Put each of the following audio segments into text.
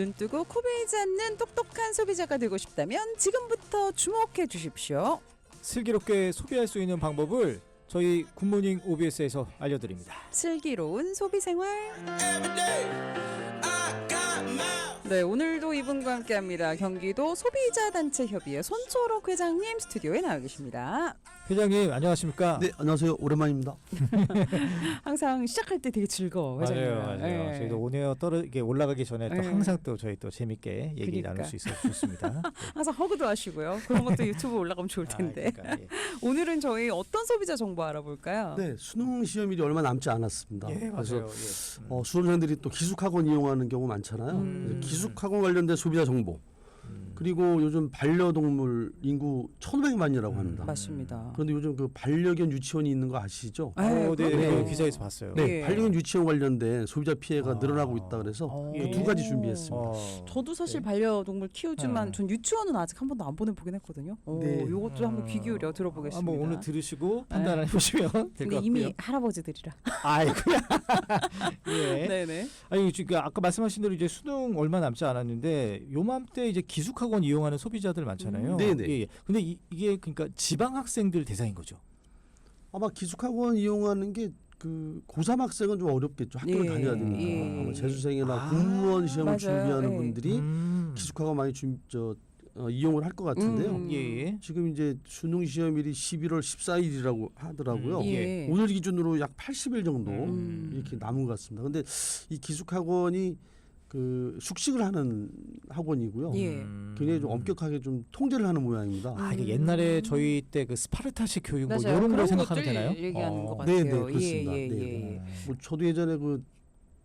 눈 뜨고 코 베이지 않는 똑똑한 소비자가 되고 싶다면 지금부터 주목해 주십시오. 슬기롭게 소비할 수 있는 방법을 저희 굿모닝 OBS에서 알려드립니다. 슬기로운 소비생활. 네, 오늘도 이분과 함께합니다. 경기도 소비자단체협의회 손초록 회장님 스튜디오에 나와 계십니다. 회장님 안녕하십니까? 네, 안녕하세요. 오랜만입니다. 항상 시작할 때 되게 즐거워. 회장님. 맞아요. 네. 저희도 오늘 이게 올라가기 전에 또 네. 항상 또 저희 또 재밌게 얘기 그러니까. 나눌 수 있어서 좋습니다. 항상 허그도 하시고요. 그런 것도 유튜브 올라가면 좋을 텐데. 그러니까, 예. 오늘은 저희 어떤 소비자 정보 알아볼까요? 네, 수능 시험일이 얼마 남지 않았습니다. 예, 그래서 맞아요. 예. 수험생들이 또 기숙학원 이용하는 경우 많잖아요. 그래서 기숙학원 관련된 소비자 정보. 그리고 요즘 반려동물 인구 1,500만이라고 합니다. 맞습니다. 그런데 요즘 그 반려견 유치원이 있는 거 아시죠? 네, 네, 그럼요. 그 기사에서 봤어요. 네, 예. 반려견 유치원 관련된 소비자 피해가 늘어나고 있다 그래서 예. 두 가지 준비했습니다. 저도 사실 네. 반려동물 키우지만 네. 전 유치원은 아직 한 번도 안 보내보긴 했거든요. 네. 요것도 한번 귀 기울여 들어보겠습니다. 한번 오늘 들으시고 판단해 보시면 될 것 근데 같고요. 이미 할아버지들이라. 아이고야. 예. 네네. 아니 지금 아까 말씀하신 대로 이제 수능 얼마 남지 않았는데 요맘때 이제 기숙학원 이용하는 소비자들 많잖아요. 네네. 예. 근데 이게 그러니까 지방 학생들 대상인 거죠. 아마 기숙학원 이용하는 게 그 고3 학생은 좀 어렵겠죠. 학교를 예, 다녀야 되니까. 예. 아마 재수생이나 공무원 시험을 맞아요. 준비하는 예. 분들이 기숙학원 많이 이용을 할 것 같은데요. 예. 지금 이제 수능 시험일이 11월 14일이라고 하더라고요. 예. 오늘 기준으로 약 80일 정도 음. 이렇게 남은 것 같습니다. 근데 이 기숙학원이 그 숙식을 하는 학원이고요. 예. 굉장히 좀 엄격하게 좀 통제를 하는 모양입니다. 아 이게 옛날에 저희 때 그 스파르타식 교육 뭐 맞아요. 이런 거 그런 생각하면 것들 되나요? 얘기하는 것 네, 같아요. 네, 그렇습니다. 예, 예, 네, 예. 네. 뭐 저도 예전에 그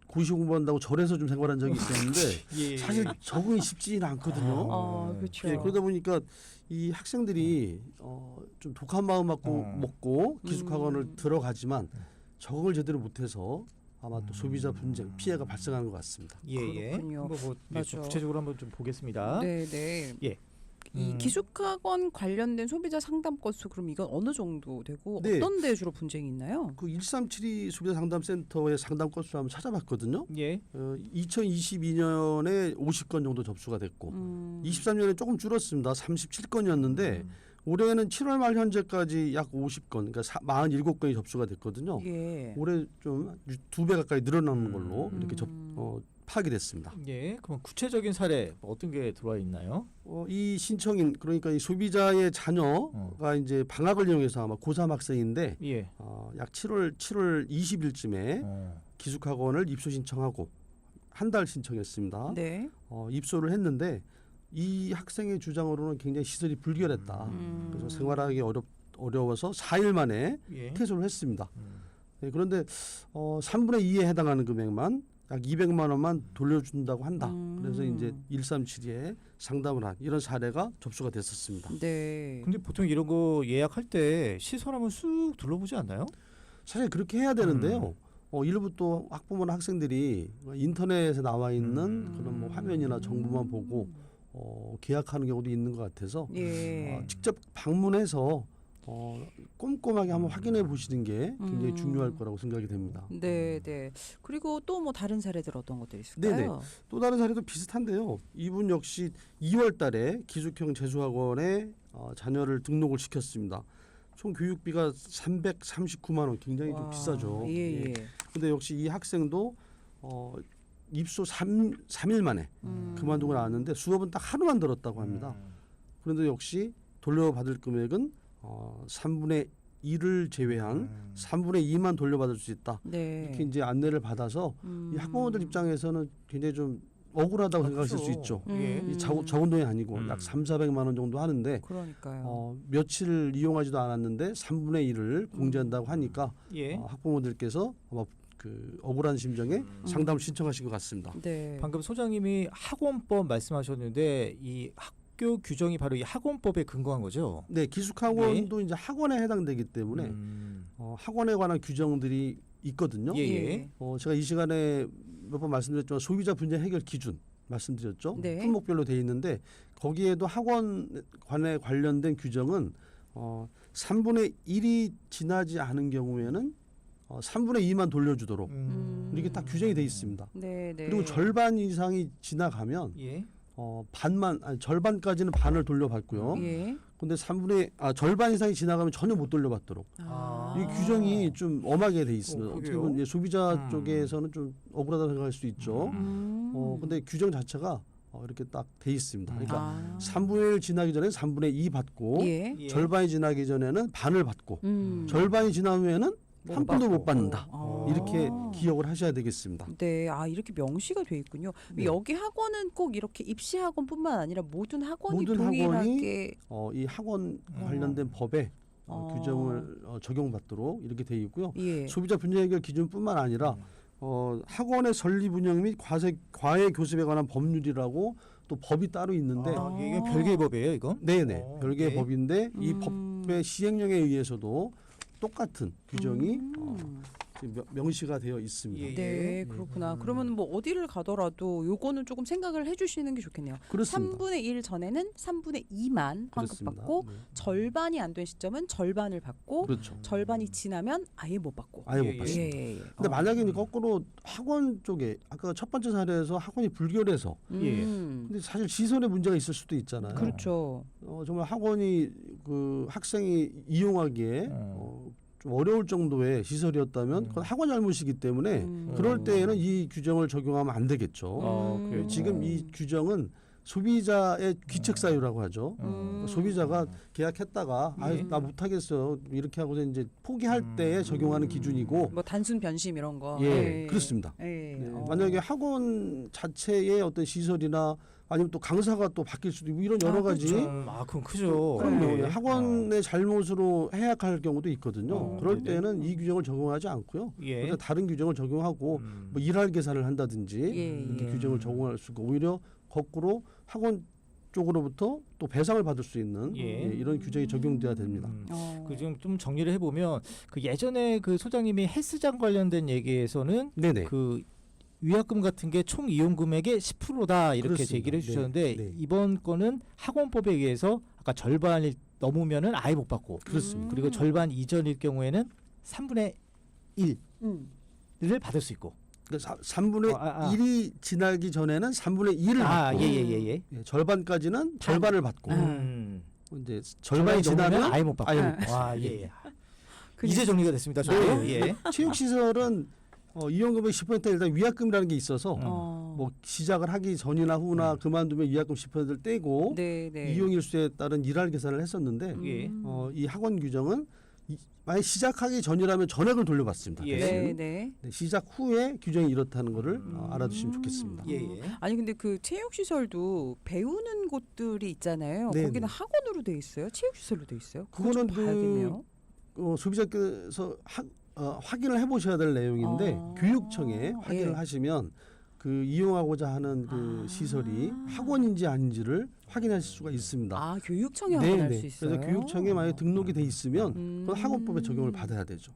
고시 공부한다고 절에서 좀 생활한 적이 있었는데 예. 사실 적응이 쉽지는 않거든요. 그렇죠. 예, 그러다 보니까 이 학생들이 좀 독한 마음 먹고 기숙학원을 들어가지만 적응을 제대로 못해서 아마 또 소비자 분쟁 피해가 발생하는 것 같습니다. 예. 그렇군요. 한번 뭐 맞아. 구체적으로 한번 좀 보겠습니다. 네네. 예. 이 기숙학원 관련된 소비자 상담 건수 그럼 이건 어느 정도 되고 네. 어떤 데 주로 분쟁이 있나요? 그 1372 소비자 상담센터의 상담 건수를 한번 찾아봤거든요. 예. 2022년에 50건 정도 접수가 됐고 23년에 조금 줄었습니다. 37건이었는데 올해는 7월 말 현재까지 약 50건, 그러니까 47건이 접수가 됐거든요. 예. 올해 좀 2배 가까이 늘어나는 걸로 이렇게 파악이 됐습니다. 예. 그럼 구체적인 사례 뭐 어떤 게 들어와 있나요? 이 신청인 그러니까 이 소비자의 자녀가 이제 방학을 이용해서 아마 고3 학생인데 예. 약 7월 20일쯤에 기숙학원을 입소 신청하고 한 달 신청했습니다. 네. 입소를 했는데 이 학생의 주장으로는 굉장히 시설이 불결했다. 그래서 생활하기 어려워서 4일 만에 예. 퇴소를 했습니다. 네, 그런데 3분의 2에 해당하는 금액만 약 200만 원만 돌려준다고 한다. 그래서 이제 1372에 상담을 한 이런 사례가 접수가 됐었습니다. 네. 근데 보통 이런 거 예약할 때 시설 한번 쑥 둘러보지 않나요? 사실 그렇게 해야 되는데요. 일부 또 학부모나 학생들이 인터넷에 나와 있는 그런 뭐 화면이나 정보만 보고 계약하는 경우도 있는 것 같아서 예. 직접 방문해서 꼼꼼하게 한번 확인해 보시는 게 굉장히 중요할 거라고 생각이 됩니다. 네, 네. 그리고 또 뭐 다른 사례들 어떤 것들이 있을까요? 네네. 또 다른 사례도 비슷한데요. 이분 역시 2월 달에 기숙형 재수학원에 자녀를 등록을 시켰습니다. 총 교육비가 339만 원, 굉장히 좀 비싸죠. 예, 예. 근데 역시 이 학생도 입소 3일 만에 그만두고 나왔는데 수업은 딱 하루만 들었다고 합니다. 그런데 역시 돌려받을 금액은 3분의 1을 제외한 3분의 2만 돌려받을 수 있다. 네. 이렇게 이제 안내를 받아서 이 학부모들 입장에서는 굉장히 좀 억울하다고 생각하실 수 있죠. 예. 이 적은 돈이 아니고 약 3,400만 원 정도 하는데 그러니까요. 며칠 이용하지도 않았는데 3분의 1을 공제한다고 하니까 예. 학부모들께서 아마 그 억울한 심정에 상담을 신청하신 것 같습니다. 네. 방금 소장님이 학원법 말씀하셨는데 이 학교 규정이 바로 이 학원법에 근거한 거죠? 네, 기숙학원도 이제 학원에 해당되기 때문에 학원에 관한 규정들이 있거든요. 예, 예. 제가 이 시간에 몇 번 말씀드렸지만 소비자 분쟁 해결 기준 말씀드렸죠. 네. 품목별로 돼 있는데 거기에도 학원관에 관련된 규정은 3분의 1이 지나지 않은 경우에는 3분의 2만 돌려주도록 이렇게 딱 규정이 돼 있습니다. 네, 네. 그리고 절반 이상이 지나가면 예. 절반까지는 반을 돌려받고요. 예. 근데 절반 이상이 지나가면 전혀 못 돌려받도록 아. 이 규정이 좀 엄하게 돼 있습니다. 어떻게 그래요? 보면 소비자 쪽에서는 좀 억울하다고 생각할 수 있죠. 근데 규정 자체가 이렇게 딱 돼 있습니다. 그러니까 아. 3분의 1 지나기 전에 3분의 2 받고 예. 예. 절반이 지나기 전에는 반을 받고 절반이 지나면은 한 푼도 못 받는다. 아. 이렇게 기억을 하셔야 되겠습니다. 네, 이렇게 명시가 돼 있군요. 네. 여기 학원은 꼭 이렇게 입시 학원뿐만 아니라 모든 학원이 모든 동일하게 이 학원 관련된 법에 규정을 적용받도록 이렇게 돼 있고요. 예. 소비자 분쟁 해결 기준뿐만 아니라 학원의 설립 운영 및 과외 교습에 관한 법률이라고 또 법이 따로 있는데 이게 별개의 법이에요, 이거? 네네 별개의 네. 법인데 이 법의 시행령에 의해서도 똑같은 규정이 지금 명시가 되어 있습니다. 예. 네, 그렇구나. 그러면 뭐 어디를 가더라도 요거는 조금 생각을 해주시는 게 좋겠네요. 그렇습니다. 3분의 1 전에는 3분의 2만 그렇습니다. 환급받고 네. 절반이 안 된 시점은 절반을 받고 그렇죠. 절반이 지나면 아예 못 받고. 아예 예, 못 예. 받습니다. 예. 근데 만약에 이제 거꾸로 학원 쪽에 아까 첫 번째 사례에서 학원이 불결해서 예. 근데 사실 시설에 문제가 있을 수도 있잖아요. 그렇죠. 정말 학원이 그 학생이 이용하기에 좀 어려울 정도의 시설이었다면 그건 학원 잘못이기 때문에 그럴 때에는 이 규정을 적용하면 안 되겠죠. 그래요. 지금 이 규정은 소비자의 귀책 사유라고 하죠. 소비자가 계약했다가 예. 나 못하겠어요 이렇게 하고서 이제 포기할 때에 적용하는 기준이고 뭐 단순 변심 이런 거. 예, 그렇습니다. 예. 네, 만약에 학원 자체의 어떤 시설이나 아니면 또 강사가 또 바뀔 수도 있고 이런 여러 가지 그럼 크죠. 그럼요. 예. 학원의 잘못으로 해약할 경우도 있거든요. 그럴 네네. 때는 이 규정을 적용하지 않고요. 예. 그래서 다른 규정을 적용하고 뭐 일할 계산을 한다든지 예, 이렇게 예. 규정을 적용할 수 있고 오히려 거꾸로 학원 쪽으로부터 또 배상을 받을 수 있는 예. 이런 규정이 적용돼야 됩니다. 그 지금 좀 정리를 해보면 그 예전에 그 소장님이 헬스장 관련된 얘기에서는 네네. 그 위약금 같은 게 총 이용 금액의 10%다 이렇게 그렇습니다. 얘기를 해주셨는데 네, 네. 이번 건은 학원법에 의해서 아까 절반이 넘으면은 아예 못 받고 그렇습니다. 그리고 절반 이전일 경우에는 3분의 1을 받을 수 있고. 그러니까 3분의 아. 1이 지나기 전에는 3분의 2를 받고 예예예. 예, 절반까지는 절반을 받고 이제 절반이 절반이 지나면 아예 못 받고. 아예 못 받고. 와 예. 그 이제 정리가 됐습니다. 저도. 네. 예. 체육시설은 이용금액 10% 일단 위약금이라는 게 있어서 뭐 시작을 하기 전이나 후나 그만두면 위약금 10%를 떼고 네, 네. 이용일수에 따른 일할 계산을 했었는데 예. 이 학원 규정은 만약 시작하기 전이라면 전액을 돌려받습니다. 예. 대신. 네, 네. 네, 시작 후에 규정이 이렇다는 거를 알아두시면 좋겠습니다. 예. 예. 아니 근데 그 체육 시설도 배우는 곳들이 있잖아요. 네, 거기는 네. 학원으로 돼 있어요? 체육 시설로 돼 있어요? 그거 좀 그거는 봐야겠네요. 소비자께서 확인을 해보셔야 될 내용인데 교육청에 확인을 예. 하시면 그 이용하고자 하는 그 시설이 학원인지 아닌지를 확인하실 수가 있습니다. 아 교육청에 확인할 수 있어요. 그래서 교육청에 만약 등록이 돼 있으면 그건 학원법에 적용을 받아야 되죠.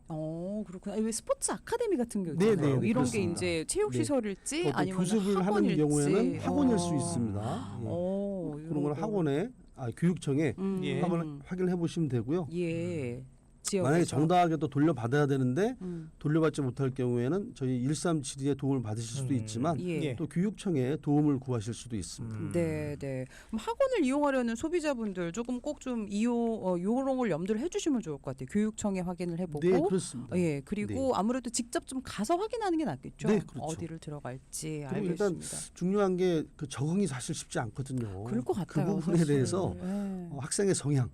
그렇구나. 왜 스포츠 아카데미 같은 게 네, 있잖아요. 네, 이런 게 그렇습니다. 이제 체육 네. 시설일지 어떤 아니면 교습을 학원일지. 하는 경우에는 학원일 수 있습니다. 예. 그런 걸 이런 거. 학원에 교육청에 예. 한번 확인을 해보시면 되고요. 예. 지역에서. 만약에 정당하게 또 돌려받아야 되는데 음. 돌려받지 못할 경우에는 저희 1372의 도움을 받으실 수도 있지만 예. 또 교육청에 도움을 구하실 수도 있습니다. 네, 네. 그럼 학원을 이용하려는 소비자분들 조금 꼭 좀 이런 걸 염두를 해주시면 좋을 것 같아요. 교육청에 확인을 해보고, 네, 그렇습니다. 예, 그리고 네. 아무래도 직접 좀 가서 확인하는 게 낫겠죠. 네, 그렇죠. 어디를 들어갈지 그리고 일단 알겠습니다. 중요한 게 그 적응이 사실 쉽지 않거든요. 그럴 것 같아요. 그 부분에 사실. 대해서 네. 학생의 성향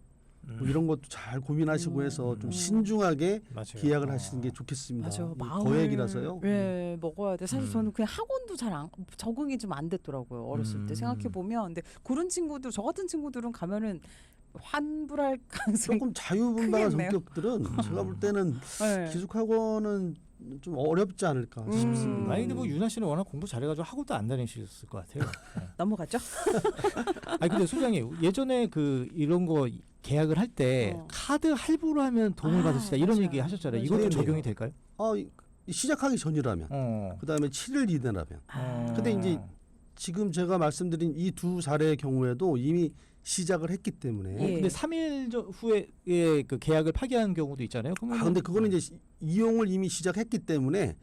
뭐 이런 것도 잘 고민하시고 해서 좀 신중하게 맞아요. 계약을 하시는 게 좋겠습니다. 맞아, 이 마음을 거액이라서요. 네, 먹어야 돼. 사실 저는 그냥 학원도 잘 적응이 좀 안 됐더라고요. 어렸을 때 생각해 보면, 근데 그런 친구들, 저 같은 친구들은 가면은 환불할 가능성이 조금 자유분방한 크겠네요. 성격들은 제가 볼 때는 네. 기숙학원은 좀 어렵지 않을까 싶습니다. 아니 근데 뭐 유나 씨는 워낙 공부 잘해가지고 학원도 안 다니셨을 것 같아요. 넘어가죠. 아니 근데 소장님 예전에 그 이런 거 계약을 할 때 카드 할부로 하면 도움을 받을 수 있다 이런 맞아요. 얘기 하셨잖아요. 맞아요. 이것도 네네. 적용이 될까요? 시작하기 전이라면 그다음에 7일 이내라면 근데 이제 지금 제가 말씀드린 이 두 사례의 경우에도 이미 시작을 했기 때문에 예. 근데 3일 후에 예, 그 계약을 파기한 경우도 있잖아요. 그러면 근데 그거는 이제 이용을 이미 시작했기 때문에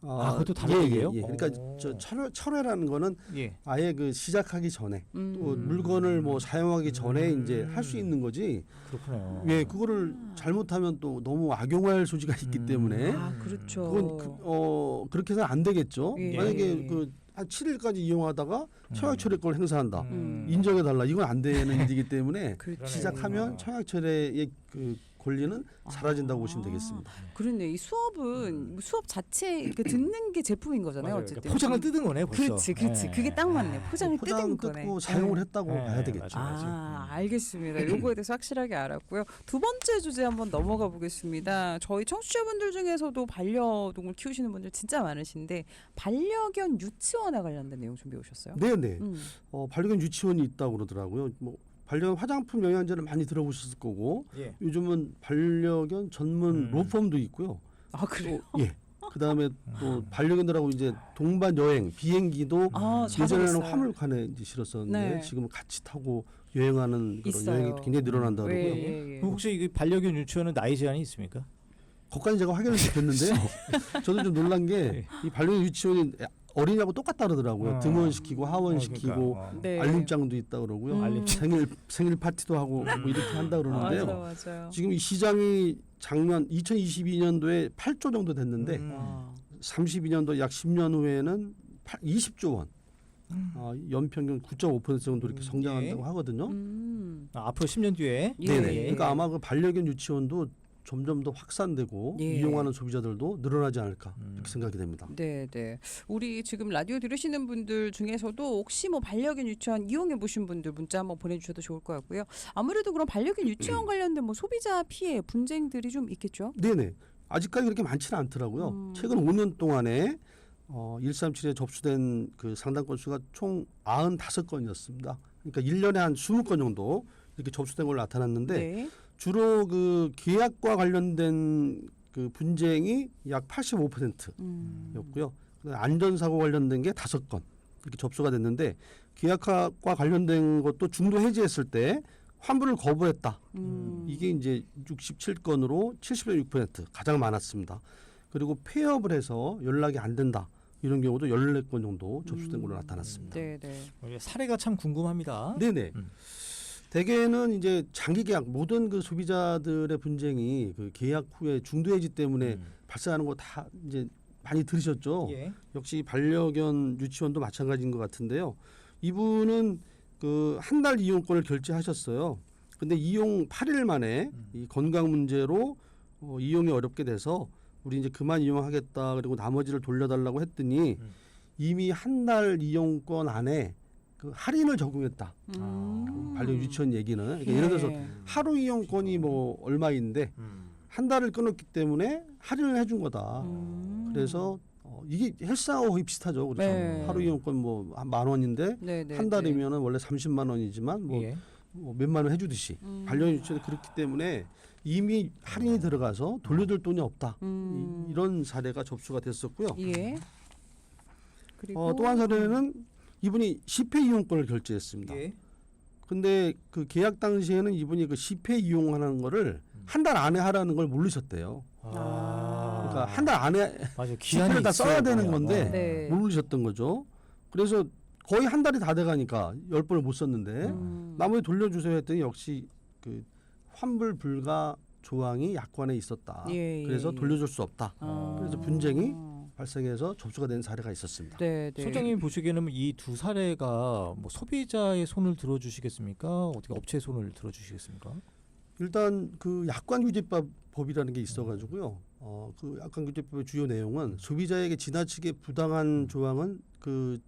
그것도 다른 얘기예요? 그러니까 저 철회라는 거는 예. 아예 그 시작하기 전에 또 음. 물건을 뭐 사용하기 전에 이제 할 수 있는 거지. 그렇군요. 예, 그거를 잘못하면 또 너무 악용할 소지가 있기 때문에 아, 그렇죠. 그건 그렇게 해서는 안 되겠죠. 예. 만약에 그 한 7일까지 이용하다가 청약철회권을 행사한다. 음. 인정해 달라. 이건 안 되는 일이기 때문에 그렇죠. 시작하면 청약철회의 그 권리는 사라진다고 보시면 되겠습니다. 그렇네. 이 수업은 수업 자체 그 듣는 게 제품인 거잖아요. 맞아요. 어쨌든 그러니까 포장을 뜯은 거네 벌써. 그렇지, 그렇지. 예. 그게 딱 맞네. 포장을 포장 뜯은 거네. 뜯고 사용을 네. 했다고 네, 봐야 되겠죠. 맞아요. 알겠습니다. 요거에 대해서 확실하게 알았고요. 두 번째 주제 한번 넘어가 보겠습니다. 저희 청취자분들 중에서도 반려동물 키우시는 분들 진짜 많으신데 반려견 유치원에 관련된 내용 준비해 오셨어요? 네네. 음. 반려견 유치원이 있다고 그러더라고요. 뭐 반려견 화장품 영양제를 많이 들어보셨을 거고 예. 요즘은 반려견 전문 로펌도 있고요. 아 그래요? 또, 예. 그다음에 또 반려견들하고 이제 동반 여행 비행기도 아, 예전에는 자주 화물칸에 이제 실었었는데 네. 지금은 같이 타고 여행하는 그런 있어요. 여행이 굉장히 늘어난다 그러고요. 예. 그럼 혹시 이 반려견 유치원은 나이 제한이 있습니까? 거기까지 제가 확인을 못했는데요. 저도 좀 놀란 게 이 반려견 유치원이 어린이하고 똑같다 그러더라고요. 등원시키고 하원시키고 그러니까, 네. 알림장도 있다 그러고요. 생일 파티도 하고 뭐 이렇게 한다 그러는데요. 맞아요. 지금 이 시장이 작년 2022년도에 8조 정도 됐는데 와. 32년도 약 10년 후에는 20조 원. 연평균 9.5% 정도 이렇게 성장한다고 하거든요. 앞으로 10년 뒤에 예. 네네. 그러니까 아마 그 반려견 유치원도 점점 더 확산되고 예. 이용하는 소비자들도 늘어나지 않을까 이렇게 생각이 됩니다. 네, 네. 우리 지금 라디오 들으시는 분들 중에서도 혹시 뭐 반려견 유치원 이용해 보신 분들 문자 한번 보내주셔도 좋을 것 같고요. 아무래도 그런 반려견 유치원 관련된 뭐 소비자 피해 분쟁들이 좀 있겠죠? 네네. 아직까지 그렇게 많지는 않더라고요. 최근 5년 동안에 137에 접수된 그 상담 건수가 총 95건이었습니다. 그러니까 1년에 한 20건 정도 이렇게 접수된 걸로 나타났는데 네. 주로 그 계약과 관련된 그 분쟁이 약 85%였고요. 안전사고 관련된 게 5건 이렇게 접수가 됐는데 계약과 관련된 것도 중도 해지했을 때 환불을 거부했다. 이게 이제 67건으로 70.6% 가장 많았습니다. 그리고 폐업을 해서 연락이 안 된다. 이런 경우도 14건 정도 접수된 걸로 나타났습니다. 네, 네. 사례가 참 궁금합니다. 네네. 대개는 이제 장기 계약 모든 그 소비자들의 분쟁이 그 계약 후에 중도 해지 때문에 발생하는 거 다 이제 많이 들으셨죠. 예. 역시 반려견 유치원도 마찬가지인 것 같은데요. 이분은 그 한 달 이용권을 결제하셨어요. 근데 이용 8일 만에 이 건강 문제로 이용이 어렵게 돼서 우리 이제 그만 이용하겠다 그리고 나머지를 돌려달라고 했더니 이미 한 달 이용권 안에 그 할인을 적용했다. 반려견 유치원 얘기는 그러니까 예를 들어서 하루 이용권이 뭐 얼마인데 한 달을 끊었기 때문에 할인을 해준 거다. 그래서 이게 헬스하고 거의 비슷하죠. 그렇죠. 네. 하루 이용권 뭐 한 10,000원인데 네, 네, 한 달이면은 원래 30만 원이지만 뭐 예. 몇만 원 해주듯이 반려견 유치원이 그렇기 때문에 이미 할인이 들어가서 돌려줄 돈이 없다. 이런 사례가 접수가 됐었고요. 예. 그리고 또 한 사례는 이분이 10회 이용권을 결제했습니다. 예. 근데 그 계약 당시에는 이분이 그 10회 이용하는 거를 한 달 안에 하라는 걸 모르셨대요. 그러니까 한 달 안에 맞아요. 10회를 다 써야 되는 건데 네. 모르셨던 거죠. 그래서 거의 한 달이 다 돼가니까 10번을 못 썼는데 나머지 돌려주세요 했더니 역시 그 환불 불가 조항이 약관에 있었다. 예, 예, 그래서 예. 돌려줄 수 없다. 그래서 분쟁이 발생해서 접수가 된 사례가 있었습니다. 네, 네. 소장님 보시기에는 이 두 사례가 뭐 소비자의 손을 들어주시겠습니까? 어떻게 업체의 손을 들어주시겠습니까? 일단 그 약관규제법이라는 게 있어가지고요. 그 약관규제법의 주요 내용은 소비자에게 지나치게 부당한 조항은 그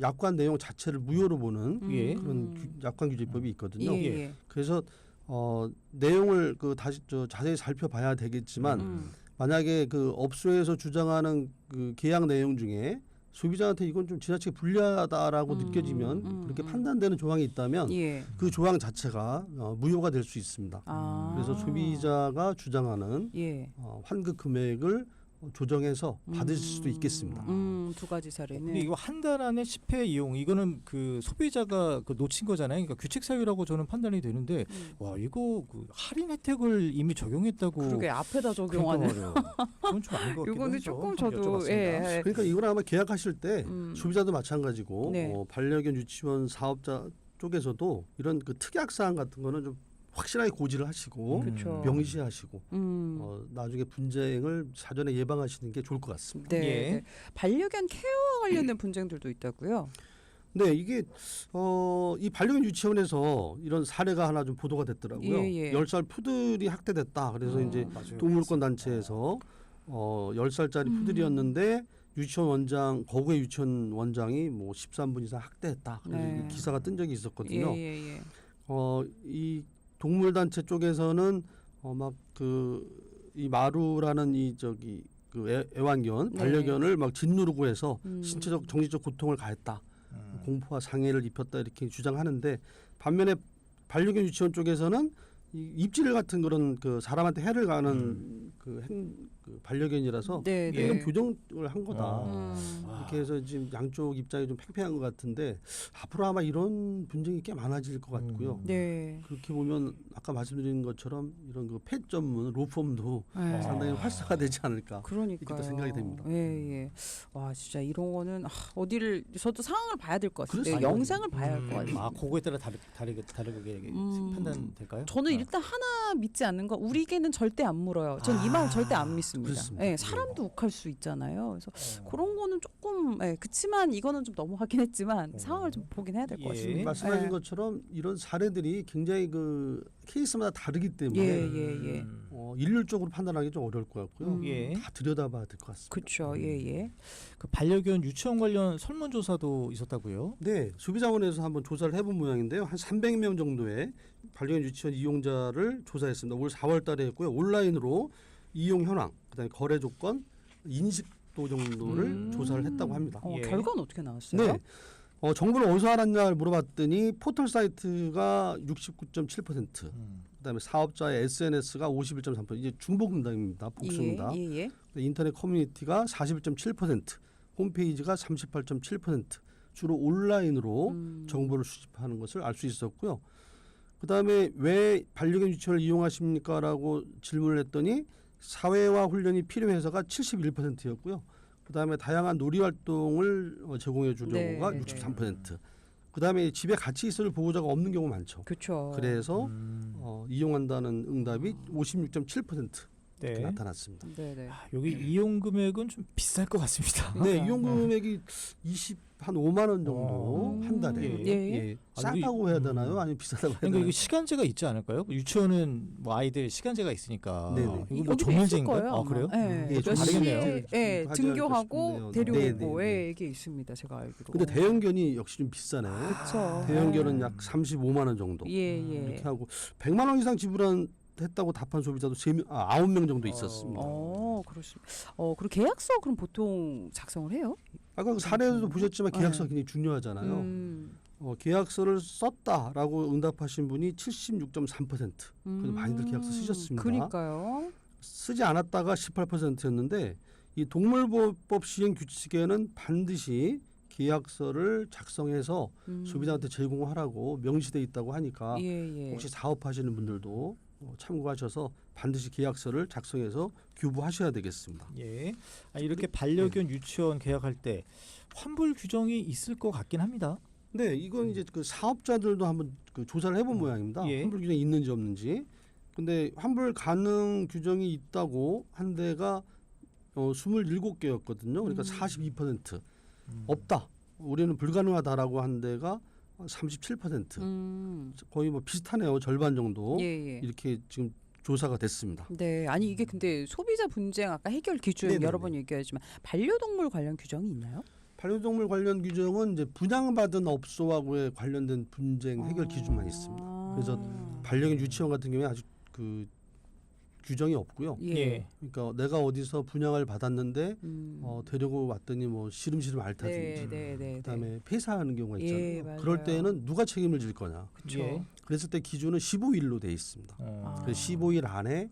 약관 내용 자체를 무효로 보는 예. 그런 약관규제법이 있거든요. 예, 예. 그래서 내용을 그 다시 자세히 살펴봐야 되겠지만 만약에 그 업소에서 주장하는 그 계약 내용 중에 소비자한테 이건 좀 지나치게 불리하다라고 느껴지면 그렇게 판단되는 조항이 있다면 예. 그 조항 자체가 무효가 될 수 있습니다. 그래서 소비자가 주장하는 예. 환급 금액을 조정해서 받으실 수도 있겠습니다. 두 가지 근데 사례는 이거 한 달 안에 10회 이용 이거는 그 소비자가 그 놓친 거잖아요. 그러니까 규칙 사유라고 저는 판단이 되는데 와 이거 그 할인 혜택을 이미 적용했다고. 그러게 앞에다 적용하는. 그건 좀 아닌 것 같기도 이거는 해서 조금 한번 저도 여쭤봤습니다. 예. 그러니까 이건 아마 계약하실 때 소비자도 마찬가지고 네. 반려견 유치원 사업자 쪽에서도 이런 그 특약 사항 같은 거는 좀 확실하게 고지를 하시고 그렇죠. 명시하시고 나중에 분쟁을 사전에 예방하시는 게 좋을 것 같습니다. 네. 예. 네. 반려견 케어와 관련된 분쟁들도 있다고요. 네, 이게 이 반려견 유치원에서 이런 사례가 하나 좀 보도가 됐더라고요. 예. 10살 푸들이 학대됐다. 그래서 이제 맞아요. 동물권 단체에서 10살짜리 푸들이었는데 유치원 원장 거구의 유치원 원장이 뭐 13분 이상 학대했다. 그래서 네. 기사가 뜬 적이 있었거든요. 예. 이 동물 단체 쪽에서는 막 이 마루라는 그 애완견 네. 반려견을 막 짓누르고 해서 신체적 정신적 고통을 가했다. 공포와 장애를 입혔다 이렇게 주장하는데 반면에 반려견 유치원 쪽에서는 이 입질 같은 그런 그 사람한테 해를 가는 그 반려견이라서 네. 이건 교정을 한 거다. 아. 이렇게 해서 지금 양쪽 입장이 좀 팽팽한 것 같은데 앞으로 아마 이런 분쟁이 꽤 많아질 것 같고요. 네. 그렇게 보면 아까 말씀드린 것처럼 이런 그 펫 전문 로펌도 네. 상당히 활성화되지 않을까. 그러니까 이렇게 또 생각이 됩니다. 예. 와 진짜 이런 거는 어디를 저도 상황을 봐야 될 것 같아요. 그렇습니다. 영상을 봐야 할 것 같아요. 아 그거에 따라 다르게 판단될까요? 저는 일단 하나 믿지 않는 거 우리에게는 절대 안 물어요. 전 이 말 절대 안 믿습니다. 그렇습니다. 예, 사람도 욱할 수 있잖아요. 그래서 그런 거는 조금 그치만 이거는 좀 너무하긴 했지만 상황을 좀 보긴 해야 될 것 예. 같습니다. 말씀하신 예. 것처럼 이런 사례들이 굉장히 그 케이스마다 다르기 때문에 예. 일률적으로 판단하기 좀 어려울 것 같고요. 예. 다 들여다봐야 될 것 같습니다. 그렇죠. 예. 그 반려견 유치원 관련 설문조사도 있었다고요? 네, 소비자원에서 한번 조사를 해본 모양인데요. 한 300명 정도의 반려견 유치원 이용자를 조사했습니다. 올 4월달에 했고요. 온라인으로 이용 현황, 그다음에 거래 조건, 인식도 정도를 조사를 했다고 합니다. 예. 결과는 어떻게 나왔어요? 네, 정보를 어디서 알았냐 물어봤더니 포털 사이트가 69.7%, 그다음에 사업자의 SNS가 51.3%, 이제 중복응답입니다. 복수응답. 예. 인터넷 커뮤니티가 41.7%, 홈페이지가 38.7%, 주로 온라인으로 정보를 수집하는 것을 알 수 있었고요. 그다음에 왜 반려견 유치원을 이용하십니까라고 질문을 했더니 사회화 훈련이 필요해서가 71%였고요. 그다음에 다양한 놀이 활동을 제공해 주려고가 네. 63%. 그다음에 집에 같이 있을 보호자가 없는 경우 많죠. 그렇죠. 그래서 이용한다는 응답이 56.7% 네. 이렇게 나타났습니다. 네. 여기 이용 금액은 좀 비쌀 것 같습니다. 네, 이용 금액이 한 5만 원 정도 한 달에. 예. 싸다고 해야 되나요? 아니면 비싸다고 해야 그러니까 되나요? 이거 시간제가 있지 않을까요? 유치원은 뭐 아이들 시간제가 있으니까. 네네. 이거 뭐 여기도 있을 종일제인가요? 거예요, 아 아마. 그래요? 네. 예, 몇 다르겠네요. 시에 하지 등교하고 않을까 데려오고 싶은데요. 네네. 이게 있습니다. 제가 알기로. 근데 대형견이 역시 좀 비싸네요. 그렇죠. 대형견은 약 35만 원 정도 예. 이렇게 하고 100만 원 이상 지불했다고 답한 소비자도 9명 정도 있었습니다. 그렇습니다. 그리고 계약서 그럼 보통 작성을 해요? 아까 그 사례에도 보셨지만 계약서가 굉장히 중요하잖아요. 계약서를 썼다라고 응답하신 분이 76.3%. 그래도 많이들 계약서 쓰셨습니다. 그러니까요. 쓰지 않았다가 18%였는데 이 동물보호법 시행 규칙에는 반드시 계약서를 작성해서 소비자한테 제공하라고 명시돼 있다고 하니까 예. 혹시 사업하시는 분들도 참고하셔서 반드시 계약서를 작성해서 규부하셔야 되겠습니다. 예. 이렇게 반려견 유치원 계약할 때 환불 규정이 있을 것 같긴 합니다. 네, 이건 이제 그 사업자들도 한번 그 조사를 해본 모양입니다. 예. 환불 규정이 있는지 없는지. 근데 환불 가능 규정이 있다고 한 데가 27개였거든요. 그러니까 42%. 없다. 우리는 불가능하다라고 한 데가 37%. 거의 뭐 비슷하네요. 절반 정도. 예. 이렇게 지금 조사가 됐습니다. 네, 아니 이게 근데 소비자 분쟁 아까 해결 기준 네네네. 여러 번 얘기하지만 반려동물 관련 규정이 있나요? 반려동물 관련 규정은 이제 분양받은 업소와의 관련된 분쟁 해결 기준만 있습니다. 그래서 반려견 유치원 같은 경우에 아직 그 규정이 없고요. 예. 그러니까 내가 어디서 분양을 받았는데 데리고 왔더니 뭐 시름시름 앓다든지 그다음에 폐사하는 경우가 있잖아요. 예, 맞아요. 그럴 때는 누가 책임을 질 거냐. 그렇죠. 예. 그랬을 때 기준은 15일로 돼 있습니다. 그래서 15일 안에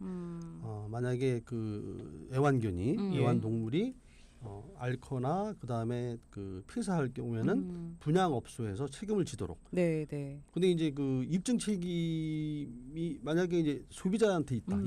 만약에 그 애완견이 애완동물이 앓거나 그다음에 그 폐사할 경우에는 분양업소에서 책임을 지도록. 네, 네. 근데 이제 그 입증 책임이 만약에 이제 소비자한테 있다.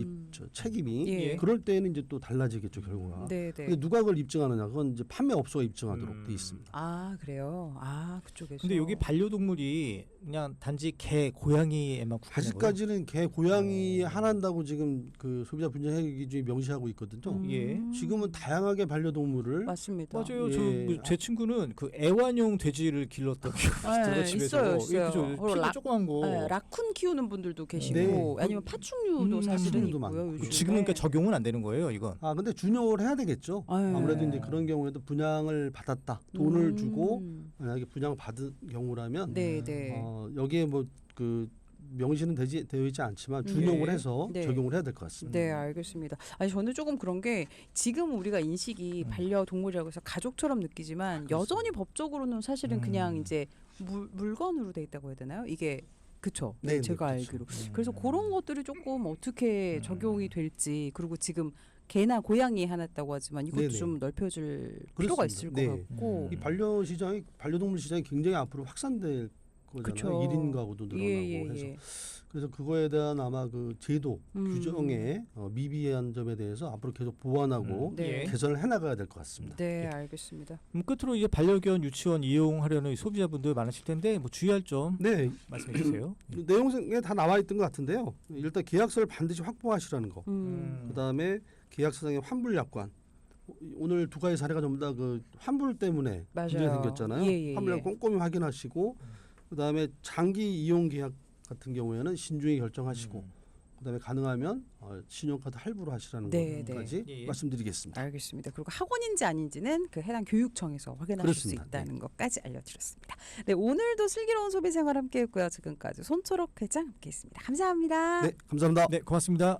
책임이 예. 그럴 때는 이제 또 달라지겠죠, 결과가. 네, 네. 근데 누가 그걸 입증하느냐? 그건 이제 판매업소가 입증하도록 돼 있습니다. 아, 그래요. 아, 그쪽에서. 근데 여기 반려동물이 그냥 단지 개, 고양이에만 국한된 거예요? 아직까지는 개, 고양이 하나한다고 지금 그 소비자 분쟁 해결 기준이 명시하고 있거든요. 예. 지금은 다양하게 반려동물을 맞습니다. 맞아요. 예. 제 친구는 그 애완용 돼지를 길렀다고 네, 집에서. 있어요. 예, 그죠. 그리고 피가 조그만 거. 네, 라쿤 키우는 분들도 계시고 네. 아니면 파충류도 사실은 파충류도 있고요. 많고. 요즘에. 지금은 그러니까 적용은 안 되는 거예요, 이건. 근데 준용을 해야 되겠죠. 아무래도 이제 그런 경우에도 분양을 받았다. 돈을 주고 만약에 분양 받은 경우라면 네, 네. 여기에 뭐 그 명시는 되어 있지 않지만 준용을 네. 해서 네. 적용을 해야 될 것 같습니다. 네, 알겠습니다. 아니 저는 조금 그런 게 지금 우리가 인식이 반려동물이라고 해서 가족처럼 느끼지만 여전히 법적으로는 사실은 그냥 이제 물건으로 돼 있다고 해야 되나요? 이게 그쵸? 네, 제가 네, 그렇죠. 알기로. 그래서 그런 것들이 조금 어떻게 적용이 될지 그리고 지금 개나 고양이 해놨다고 하지만 이것도 네네. 좀 넓혀질 필요가 있을 네. 것 같고. 이 반려동물 시장이 굉장히 앞으로 확산될 거잖아요. 그쵸. 1인 가구도 늘어나고 해서 그래서 그거에 대한 아마 그 제도 규정의 미비한 점에 대해서 앞으로 계속 보완하고 네. 개선을 해나가야 될 것 같습니다. 네, 알겠습니다. 끝으로 이제 반려견 유치원 이용하려는 소비자분들 많으실 텐데 뭐 주의할 점 네, 말씀해 주세요. 내용에 다 나와 있던 것 같은데요. 일단 계약서를 반드시 확보하시라는 거. 그다음에 계약서상의 환불 약관. 오늘 두 가지 사례가 전부 다 그 환불 때문에 맞아요. 문제가 생겼잖아요. 예, 예, 환불을 예. 꼼꼼히 확인하시고 그다음에 장기 이용 계약 같은 경우에는 신중히 결정하시고 그다음에 가능하면 신용카드 할부로 하시라는 네, 것까지 네. 예. 말씀드리겠습니다. 알겠습니다. 그리고 학원인지 아닌지는 그 해당 교육청에서 확인하실 그렇습니다. 수 있다는 것까지 알려드렸습니다. 네, 오늘도 슬기로운 소비생활 함께했고요. 지금까지 손초록 회장 함께했습니다. 감사합니다. 네, 감사합니다. 네, 고맙습니다.